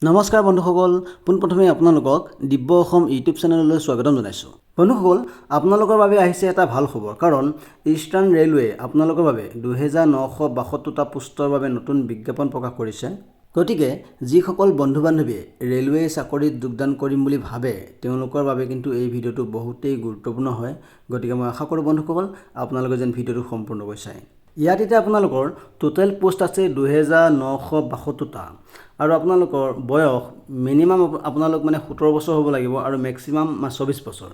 নমস্কাৰ বন্ধুসকল, পোনপ্ৰথমে আপোনালোকক দিব্য অসম ইউটিউব চেনেললৈ স্বাগতম জনাইছোঁ। বন্ধুসকল, আপোনালোকৰ বাবে আহিছে এটা ভাল খবৰ, কাৰণ ইষ্টাৰ্ণ ৰেলৱে আপোনালোকৰ বাবে 2972টা পোষ্টৰ বাবে নতুন বিজ্ঞাপন প্ৰকাশ কৰিছে। গতিকে যিসকল বন্ধু বান্ধৱীয়ে ৰেলৱে চাকৰিত যোগদান কৰিম বুলি ভাবে তেওঁলোকৰ বাবে কিন্তু এই ভিডিঅ'টো বহুতেই গুৰুত্বপূৰ্ণ হয়। গতিকে মই আশা কৰোঁ বন্ধুসকল আপোনালোকে যেন ভিডিঅ'টো সম্পূৰ্ণকৈ চায়। ইয়াত এতিয়া আপোনালোকৰ টোটেল পোষ্ট আছে 2972টা আৰু আপোনালোকৰ বয়স মিনিমাম আপোনালোক 17 বছৰ হ'ব লাগিব আৰু মেক্সিমাম 24 বছৰ।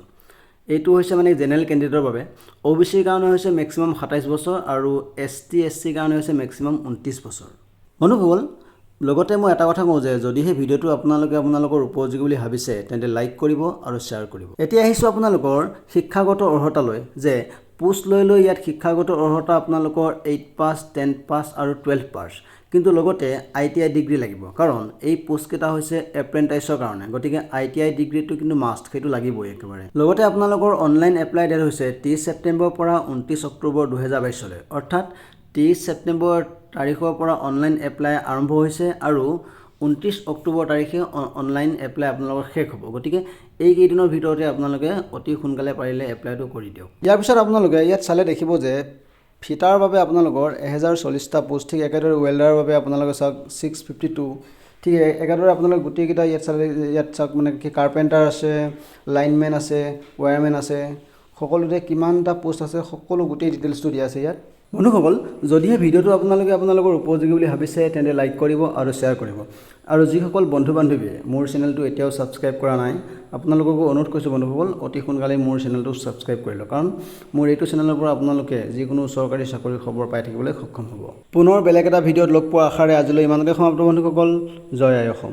এইটো হৈছে জেনেৰেল কেণ্ডিডেটৰ বাবে। OBCৰ কাৰণে হৈছে মেক্সিমাম 27 বছৰ আৰু ST SCৰ কাৰণে হৈছে মেক্সিমাম 29 বছৰ। বন্ধুসকল, লগতে মই এটা কথা কওঁ যে যদিহে ভিডিঅ'টো আপোনালোকৰ উপযোগী বুলি ভাবিছে তেন্তে লাইক কৰিব আৰু শ্বেয়াৰ কৰিব। এতিয়া আহিছোঁ আপোনালোকৰ শিক্ষাগত অৰ্হতালৈ, যে পোষ্ট লৈ ইয়াত শিক্ষাগত অৰ্হতা আপোনালোকৰ 8 পাছ, 10 পাছ আৰু 12 পাছ, কিন্তু লগতে ITI ডিগ্ৰী লাগিব, কাৰণ এই পোষ্টকেইটা হৈছে এপ্ৰেণ্টাইছৰ কাৰণে। গতিকে ITI ডিগ্ৰীটো কিন্তু মাষ্ট, সেইটো লাগিবই একেবাৰে। লগতে আপোনালোকৰ অনলাইন এপ্লাই ডেট হৈছে 30 ছেপ্টেম্বৰৰ পৰা 29 অক্টোবৰ 2022 অৰ্থাৎ 30 ছেপ্টেম্বৰ তাৰিখৰ পৰা অনলাইন এপ্লাই আৰম্ভ হৈছে আৰু 29 অক্টোবৰ তাৰিখে অনলাইন এপ্লাই আপোনালোকৰ শেষ হ'ব। গতিকে এইকেইদিনৰ ভিতৰতে আপোনালোকে অতি সোনকালে পাৰিলে এপ্লাইটো কৰি দিয়ক। ইয়াৰ পিছত আপোনালোকে ইয়াত চালে দেখিব যে ফিটাৰ বাবে আপোনালোকৰ 1040টা পোষ্ট, ঠিক একেদৰে ৱেল্ডাৰৰ বাবে আপোনালোকে চাওক 652, ঠিক একেদৰে আপোনালোকে গোটেইকেইটা ইয়াত চালে ইয়াত চাওক কি কাৰ্পেণ্টাৰ আছে, লাইনমেন আছে, ৱায়াৰমেন আছে, সকলোতে কিমানটা পোষ্ট আছে সকলো গোটেই ডিটেইলছটো দিয়া আছে ইয়াত। বন্ধুসকল, যদিহে ভিডিঅ'টো আপোনালোকৰ উপযোগী বুলি ভাবিছে তেন্তে লাইক কৰিব আৰু শ্বেয়াৰ কৰিব। আৰু যিসকল বন্ধু বান্ধৱীয়ে মোৰ চেনেলটো এতিয়াও ছাবস্ক্ৰাইব কৰা নাই আপোনালোককো অনুৰোধ কৰিছোঁ বন্ধুসকল, অতি সোনকালে মোৰ চেনেলটো ছাবস্ক্ৰাইব কৰি লওক, কাৰণ মোৰ এইটো চেনেলৰ পৰা আপোনালোকে যিকোনো চৰকাৰী চাকৰিৰ খবৰ পাই থাকিবলৈ সক্ষম হ'ব। পুনৰ বেলেগ এটা ভিডিঅ'ত লগ পোৱাৰ আশাৰে আজিলৈ ইমানতে সমাপ্ত বন্ধুসকল। জয় আই অসম।